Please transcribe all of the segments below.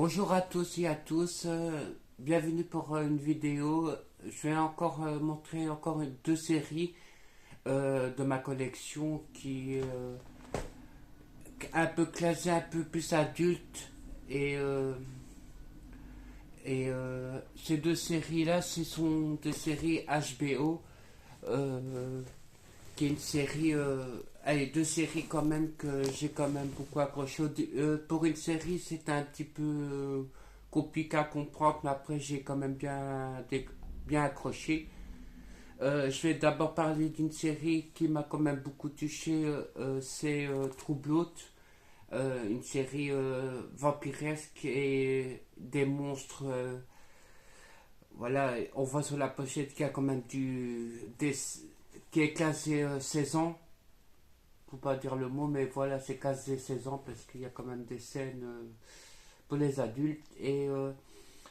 Bonjour à tous et à tous, bienvenue pour une vidéo. Je vais encore montrer encore deux séries de ma collection qui est un peu classée, un peu plus adulte. Et, euh, Ces deux séries-là, ce sont des séries HBO, qui est une série, allez, deux séries quand même que j'ai quand même beaucoup accroché. Pour une série, c'est un petit peu compliqué à comprendre, mais après j'ai quand même bien accroché. Je vais d'abord parler d'une série qui m'a quand même beaucoup touché, c'est True Blood, une série vampiresque et des monstres. Voilà, on voit sur la pochette qu'il y a quand même qui est classé 16 ans. Faut pas dire le mot, mais voilà, c'est classé 16 ans parce qu'il y a quand même des scènes pour les adultes.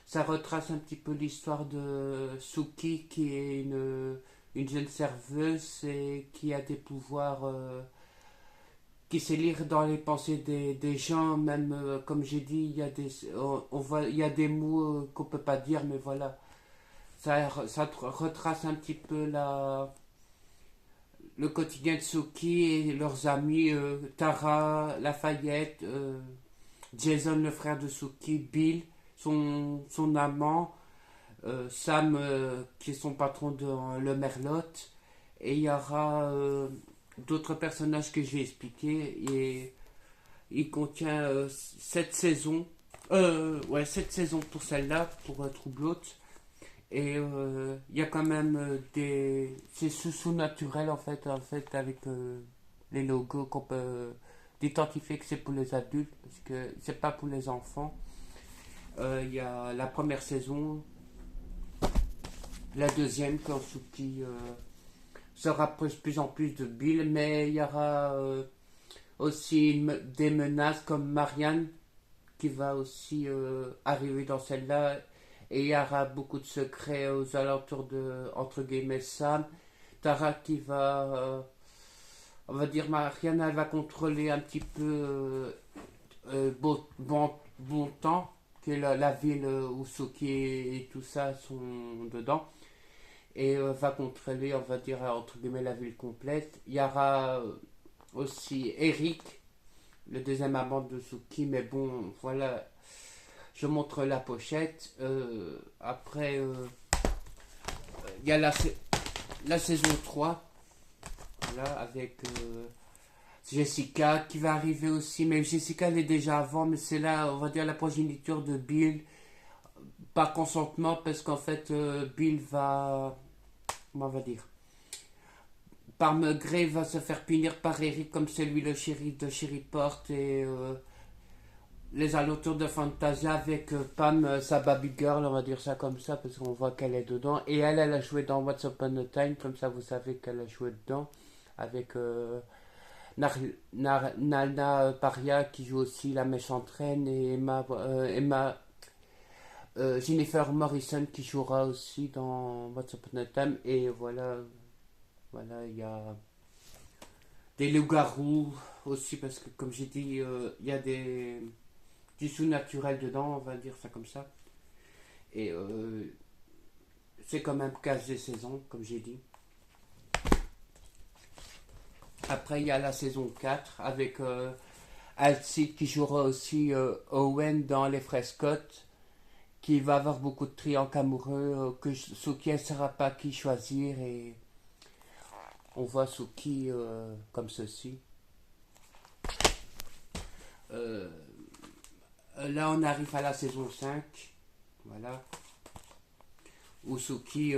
Ça retrace un petit peu l'histoire de Suki, qui est une jeune serveuse et qui a des pouvoirs, qui sait lire dans les pensées des gens, même comme j'ai dit, on voit, il y a des mots qu'on peut pas dire, mais voilà, ça retrace un petit peu le quotidien de Suki et leurs amis, Tara, Lafayette, Jason, le frère de Suki, Bill, son amant, Sam, qui est son patron de Le Merlotte, et il y aura d'autres personnages que je vais expliquer. Et il contient 7 saisons, ouais, 7 saisons pour celle-là, pour True Blood. Et il y a quand même c'est sous-naturel en fait avec les logos qu'on peut d'identifier que c'est pour les adultes, parce que c'est pas pour les enfants. Il y a la première saison, la deuxième, quand Suki se rapproche de plus en plus de Bill, mais il y aura aussi des menaces comme Marianne qui va aussi arriver dans celle-là. Et il y aura beaucoup de secrets aux alentours de, entre guillemets, Sam. Tara qui va, on va dire, Marianne, elle va contrôler un petit peu bon temps, que la ville où Suki et tout ça sont dedans. Et va contrôler, on va dire, entre guillemets, la ville complète. Il y aura aussi Eric, le deuxième amant de Suki, mais bon, voilà, je montre la pochette. Après, il y a la saison 3, voilà, avec Jessica qui va arriver aussi, mais Jessica elle est déjà avant, mais c'est là, on va dire, la progéniture de Bill, par consentement, parce qu'en fait, Bill va, comment on va dire, par gré va se faire punir par Eric comme c'est lui le shérif de Sherryport et les alentours de Fantasia avec Pam, sa baby girl, on va dire ça comme ça, parce qu'on voit qu'elle est dedans. Et elle a joué dans What's Upon a Time, comme ça vous savez qu'elle a joué dedans, avec Nana Paria qui joue aussi la méchante reine, et Jennifer Morrison qui jouera aussi dans What's Upon a Time. Et voilà, voilà, il y a des loups-garous aussi, parce que comme j'ai dit, il y a du sous-naturel dedans, on va dire ça comme ça. Et c'est quand même 15 saisons, comme j'ai dit. Après, il y a la saison 4 avec Alcide qui jouera aussi Owen dans Les Frères Scott, qui va avoir beaucoup de triangles amoureux, que Suki ne saura pas qui choisir. Et on voit Suki comme ceci. Euh, Là, on arrive à la saison 5. Voilà. Usuki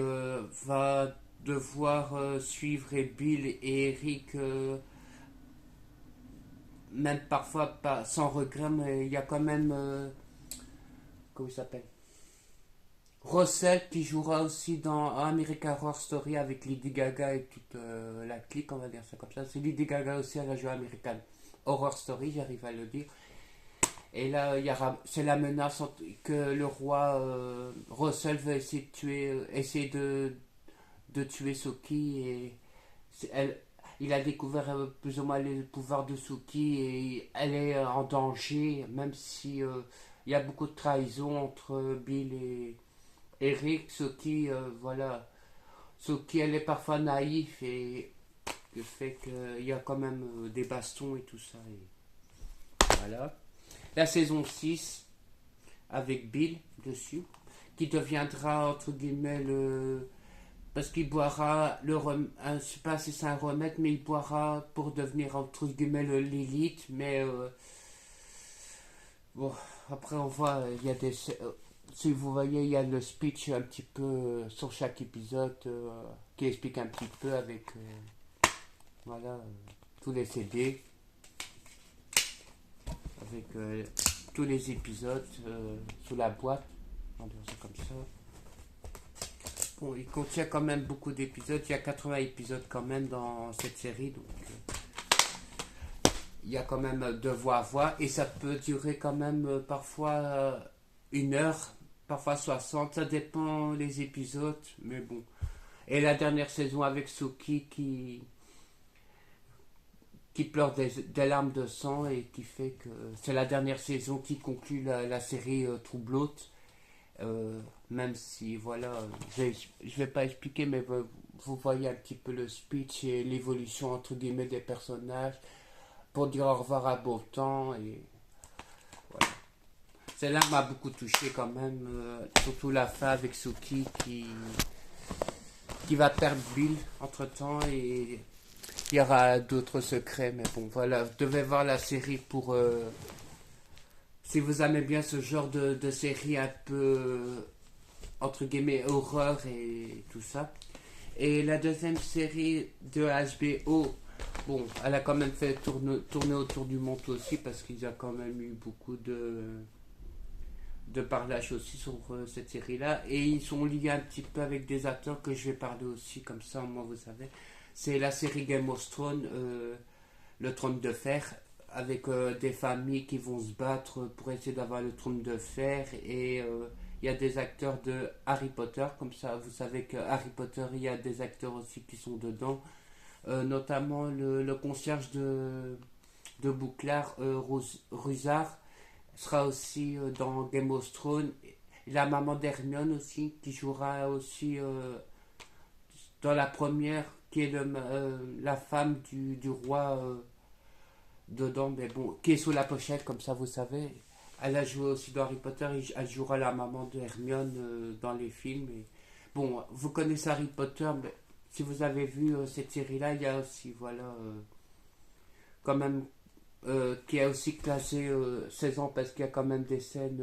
va devoir suivre Bill et Eric, même parfois pas sans regret, mais il y a quand même, comment il s'appelle, Russell qui jouera aussi dans American Horror Story avec Lady Gaga et toute la clique, on va dire ça comme ça. C'est Lady Gaga aussi, elle a joué American Horror Story, j'arrive à le dire. Et là, c'est la menace que le roi Russell veut essayer de tuer, essayer de tuer Suki. Et il a découvert plus ou moins les pouvoirs de Suki et elle est en danger, même si il y a beaucoup de trahison entre Bill et Eric, ce qui, voilà, ce qui elle est parfois naïf et le fait qu'il y a quand même des bastons et tout ça. Et voilà. La saison 6 avec Bill dessus, qui deviendra entre guillemets le. Parce qu'il boira le je sais pas si c'est un remède, mais il boira pour devenir entre guillemets l'élite. Mais bon, après on voit, il y a des. Si vous voyez, il y a le speech un petit peu sur chaque épisode qui explique un petit peu avec voilà tous les CD, avec tous les épisodes sous la boîte. On va dire ça comme ça. Bon, il contient quand même beaucoup d'épisodes. Il y a 80 épisodes quand même dans cette série. Donc, il y a quand même de voix à voix. Et ça peut durer quand même parfois 1 heure, parfois 60. Ça dépend les épisodes. Mais bon. Et la dernière saison avec Suki qui pleure des larmes de sang et qui fait que c'est la dernière saison qui conclut la série Troublote. Même si, voilà, je vais pas expliquer, mais vous voyez un petit peu le speech et l'évolution entre guillemets des personnages pour dire au revoir à beau temps. Et voilà. Celle-là m'a beaucoup touché quand même, surtout la fin avec Suki qui va perdre Bill entre temps et il y aura d'autres secrets, mais bon, voilà, vous devez voir la série pour. Si vous aimez bien ce genre de série un peu entre guillemets horreur et tout ça. Et la deuxième série de HBO, bon, elle a quand même fait tourner autour du monde aussi parce qu'il y a quand même eu beaucoup de parlage aussi sur cette série-là. Et ils sont liés un petit peu avec des acteurs que je vais parler aussi, comme ça, moi, vous savez. C'est la série Game of Thrones, le trône de fer, avec des familles qui vont se battre pour essayer d'avoir le trône de fer. Et il y a des acteurs de Harry Potter, comme ça, vous savez que Harry Potter, il y a des acteurs aussi qui sont dedans. Notamment le concierge de Bouclard, Rusard, sera aussi dans Game of Thrones. La maman d'Hermione aussi, qui jouera aussi dans la première, qui est la femme du roi dedans, mais bon, qui est sous la pochette, comme ça vous savez. Elle a joué aussi dans Harry Potter, et elle jouera la maman de Hermione dans les films. Et, bon, vous connaissez Harry Potter, mais si vous avez vu cette série-là, il y a aussi, voilà, quand même, qui est aussi classé 16 ans, parce qu'il y a quand même des scènes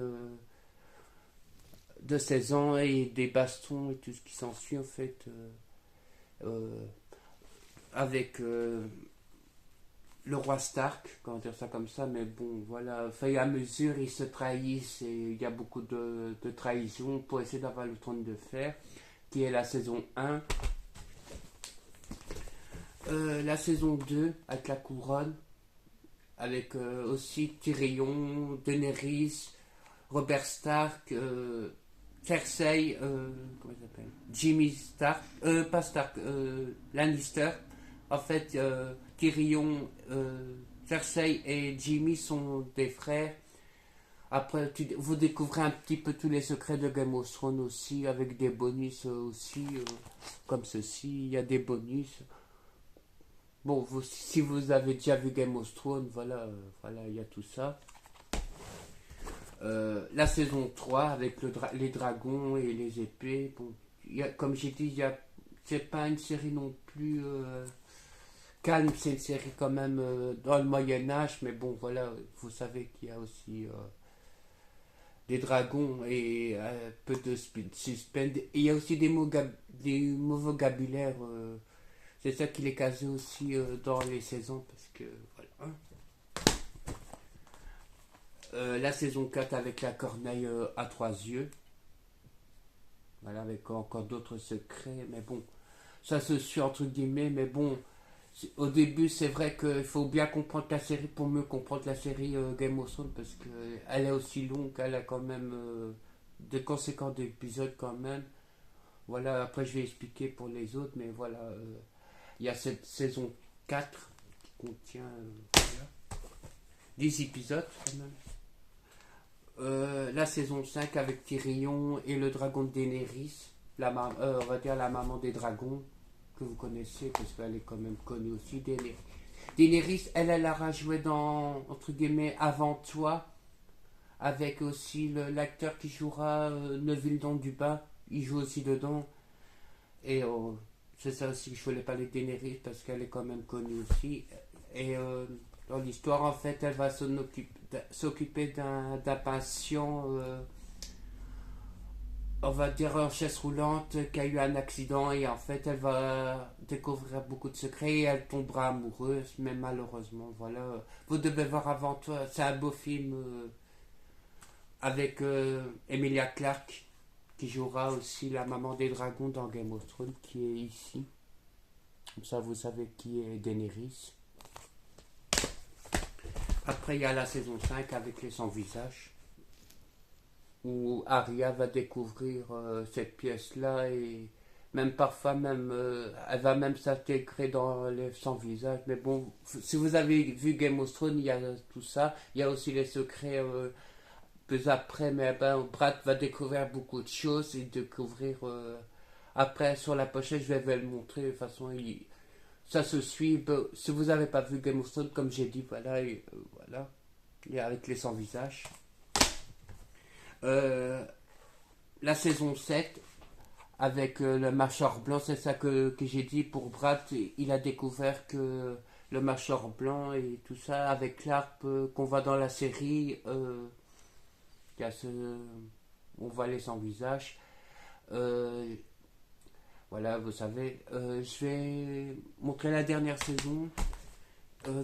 de 16 ans et des bastons et tout ce qui s'ensuit, en fait, euh, avec le roi Stark, comment dire ça comme ça, mais bon, voilà, au fur et à mesure, ils se trahissent et il y a beaucoup de trahison pour essayer d'avoir le trône de fer, qui est la saison 1. La saison 2, avec la couronne, avec aussi Tyrion, Daenerys, Robert Stark, Cersei, comment il s'appelle, Jimmy Stark, pas Stark, Lannister. En fait, Tyrion, Cersei et Jimmy sont des frères. Après, vous découvrez un petit peu tous les secrets de Game of Thrones aussi, avec des bonus aussi, comme ceci. Il y a des bonus. Bon, si vous avez déjà vu Game of Thrones, voilà, voilà, il y a tout ça. La saison 3 avec les dragons et les épées. Bon, comme j'ai dit, c'est pas une série non plus calme, c'est une série quand même dans le Moyen-Âge, mais bon, voilà, vous savez qu'il y a aussi des dragons et un peu de suspense. Et il y a aussi des mots vocabulaires. C'est ça qui les casé aussi dans les saisons, parce que voilà. La saison 4 avec la corneille à 3 yeux. Voilà, avec encore d'autres secrets, mais bon, ça se suit entre guillemets, mais bon, au début, c'est vrai qu'il faut bien comprendre la série pour mieux comprendre la série Game of Thrones, parce qu'elle est aussi longue, elle a quand même des conséquences d'épisodes quand même. Voilà, après je vais expliquer pour les autres, mais voilà, il y a cette saison 4 qui contient voilà, 10 épisodes quand même. la saison 5 avec Tyrion et le dragon de Daenerys, on va dire la maman des dragons, que vous connaissez parce qu'elle est quand même connue aussi. Daenerys, elle a joué dans, entre guillemets, Avant toi, avec aussi l'acteur qui jouera Neville dans du bas, il joue aussi dedans. Et c'est ça aussi que je voulais parler de Daenerys parce qu'elle est quand même connue aussi. Et dans l'histoire, en fait, elle va s'occuper d'un patient, on va dire en chaise roulante, qui a eu un accident. Et en fait, elle va découvrir beaucoup de secrets et elle tombera amoureuse, mais malheureusement, voilà. Vous devez voir Avant toi, c'est un beau film avec Emilia Clarke qui jouera aussi la maman des dragons dans Game of Thrones, qui est ici. Comme ça, vous savez qui est Daenerys. Après, il y a la saison 5 avec les sans-visages, où Arya va découvrir cette pièce-là et même parfois, même, elle va même s'intégrer dans les sans-visages. Mais bon, si vous avez vu Game of Thrones, il y a tout ça. Il y a aussi les secrets plus après, mais ben, Brad va découvrir beaucoup de choses et découvrir... après, sur la pochette, je vais le montrer. De toute façon, ça se suit. Si vous n'avez pas vu Game of Thrones, comme j'ai dit, voilà, voilà. Et avec les sans-visages. Euh, la saison 7 avec le marcheur blanc, c'est ça que j'ai dit pour Brad. Il a découvert que le marcheur blanc et tout ça, avec l'arpe qu'on voit dans la série, il y a on voit les sans-visage. Euh, voilà, vous savez. Je vais montrer la dernière saison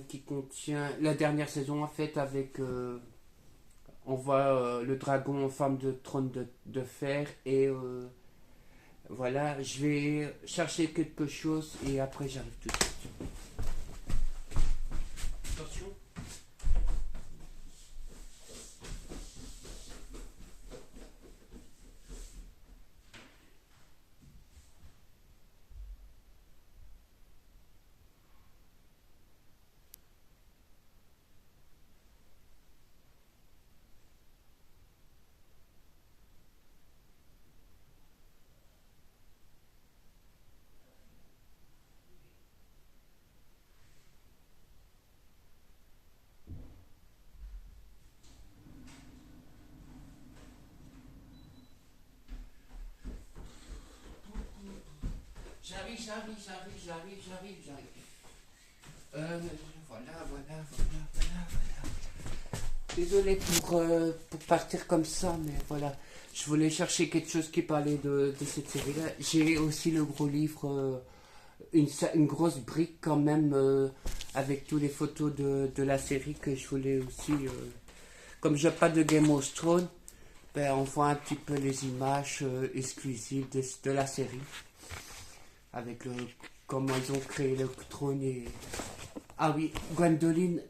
qui contient. La dernière saison en fait avec. On voit le dragon en forme de trône de fer et voilà, je vais chercher quelque chose et après j'arrive tout de suite. Attention. J'arrive. Voilà. Désolé pour partir comme ça, mais voilà. Je voulais chercher quelque chose qui parlait de cette série-là. J'ai aussi le gros livre, une grosse brique quand même, avec toutes les photos de la série que je voulais aussi. Comme je parle de Game of Thrones, ben, on voit un petit peu les images exclusives de la série. Avec comment ils ont créé le trône et... Ah oui, Gwendoline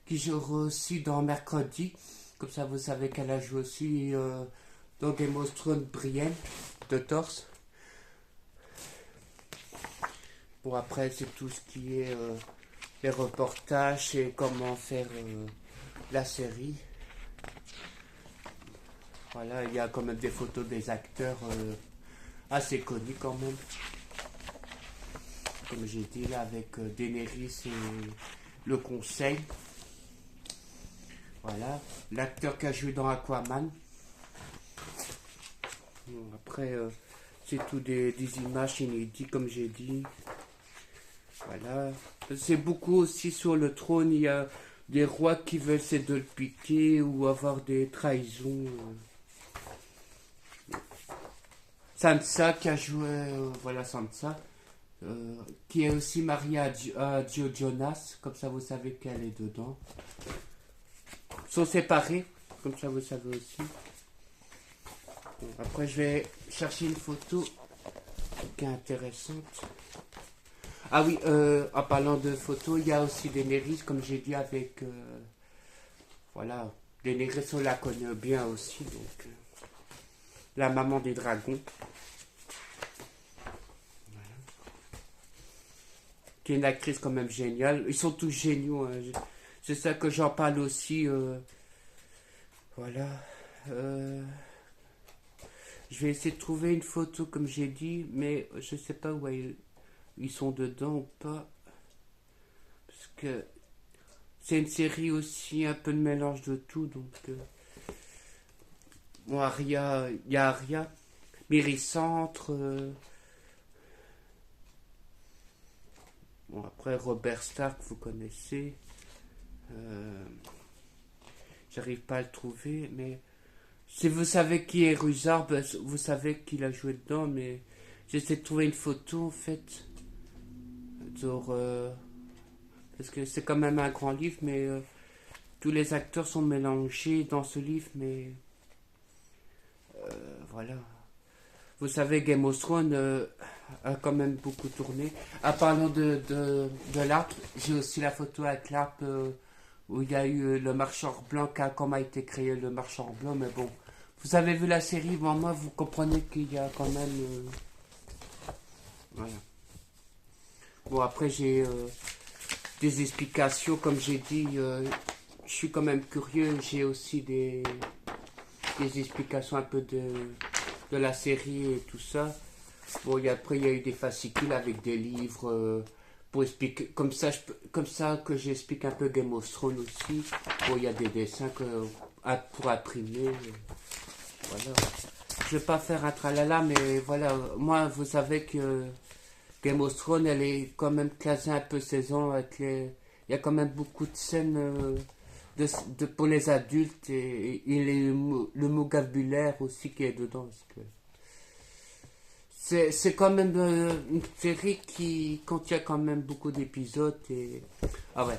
qui joue aussi dans Mercredi. Comme ça, vous savez qu'elle a joué aussi dans Game of Thrones Brienne de Torse. Bon, après, c'est tout ce qui est les reportages et comment faire la série. Voilà, il y a quand même des photos des acteurs assez connus quand même. Comme j'ai dit là, avec Daenerys et le conseil. Voilà, l'acteur qui a joué dans Aquaman. Bon, après, c'est tout des images inédites, comme j'ai dit. Voilà. C'est beaucoup aussi sur le trône. Il y a des rois qui veulent essayer de le piquer ou avoir des trahisons. Sansa qui a joué. Voilà, Sansa. Qui est aussi mariée à Joe Jonas. Comme ça, vous savez qu'elle est dedans. Sont séparés. Comme ça, vous savez aussi. Bon, après, je vais chercher une photo qui est intéressante. Ah oui, en parlant de photos, il y a aussi Daenerys, comme j'ai dit, avec... voilà, Daenerys, on la connaît bien aussi, donc... la maman des dragons. Voilà. Qui est une actrice quand même géniale. Ils sont tous géniaux. Hein. C'est ça que j'en parle aussi. Voilà. Euh, je vais essayer de trouver une photo comme j'ai dit, mais je sais pas où ils sont dedans ou pas. Parce que c'est une série aussi un peu de mélange de tout. Donc, bon, Aria, il y a Aria, Méricentre. Bon, après Robert Stark, vous connaissez. Euh, J'arrive pas à le trouver, mais si vous savez qui est Rusard, ben, vous savez qu'il a joué dedans, mais j'essaie de trouver une photo en fait. Genre, parce que c'est quand même un grand livre, mais tous les acteurs sont mélangés dans ce livre, mais voilà. Vous savez, Game of Thrones a quand même beaucoup tourné. En parlant de l'arbre, j'ai aussi la photo avec l'arbre où il y a eu le marchand blanc, comment a été créé le marchand blanc, mais bon. Vous avez vu la série, bon, moi, vous comprenez qu'il y a quand même... voilà. Bon, après, j'ai des explications, comme j'ai dit, je suis quand même curieux, j'ai aussi des explications un peu de la série et tout ça. Bon, après, il y a eu des fascicules avec des livres pour expliquer, comme ça que j'explique un peu Game of Thrones aussi. Bon, il y a des dessins pour imprimer. Voilà. Je vais pas faire un tralala, mais voilà, moi, vous savez que Game of Thrones, elle est quand même classée un peu saison avec il y a quand même beaucoup de scènes pour les adultes et le vocabulaire aussi qui est dedans. Parce que c'est quand même une série qui contient quand même beaucoup d'épisodes et ah ouais.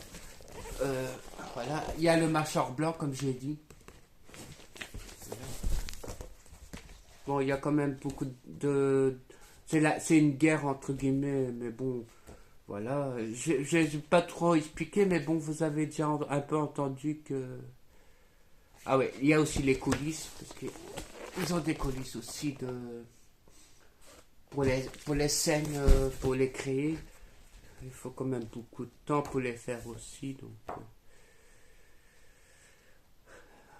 Voilà, il y a le marcheur blanc comme j'ai dit. Bon, il y a quand même beaucoup de c'est une guerre entre guillemets, mais bon, voilà. Je n'ai pas trop expliqué, mais bon, vous avez déjà un peu entendu que ah ouais, il y a aussi les coulisses parce que ils ont des coulisses aussi pour les scènes, pour les créer. Il faut quand même beaucoup de temps pour les faire aussi, donc.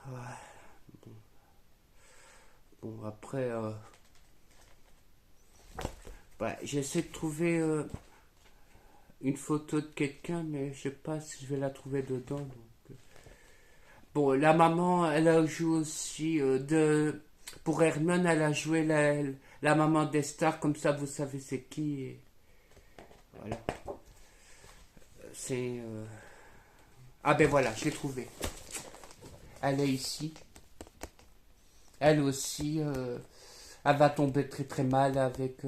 Ouais. Bon, après, ouais, j'essaie de trouver une photo de quelqu'un, mais je sais pas si je vais la trouver dedans. Donc. Bon, la maman, elle a joué aussi pour Hermione, elle a joué la maman des stars, comme ça vous savez c'est qui. Et voilà. C'est. Ah ben voilà, je l'ai trouvée. Elle est ici. Elle aussi, elle va tomber très très mal avec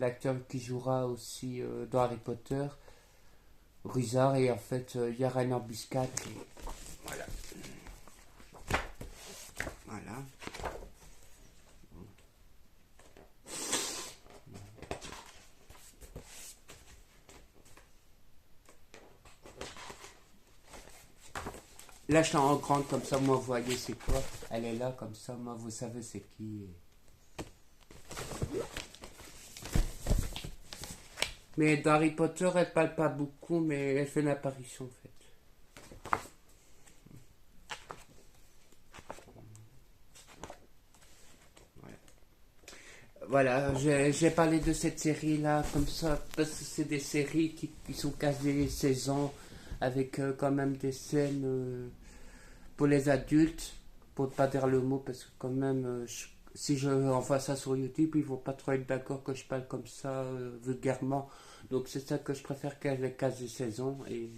l'acteur qui jouera aussi dans Harry Potter, Rusard, et en fait, il y aura une embuscade. Et voilà. Voilà. Là, je suis en grande, comme ça, moi, vous voyez c'est quoi. Elle est là, comme ça, moi, vous savez c'est qui. Mais dans Harry Potter, elle parle pas beaucoup, mais elle fait une apparition, en fait. Voilà, j'ai parlé de cette série-là comme ça, parce que c'est des séries qui sont casées 16 ans, avec quand même des scènes pour les adultes, pour ne pas dire le mot, parce que quand même, si je envoie ça sur YouTube, ils vont pas trop être d'accord que je parle comme ça vulgairement. Donc c'est ça que je préfère qu'elle est casée 16 ans. Et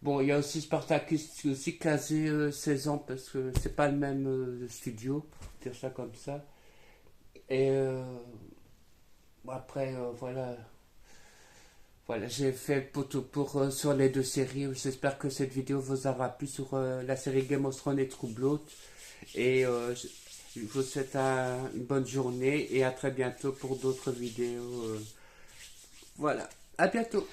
bon, il y a aussi Spartacus qui est aussi casé 16 ans, parce que c'est pas le même studio, pour dire ça comme ça. Et bon, après, voilà. Voilà, j'ai fait sur les deux séries. J'espère que cette vidéo vous aura plu sur la série Game of Thrones et True Blood. Et je vous souhaite une bonne journée et à très bientôt pour d'autres vidéos. Voilà, à bientôt.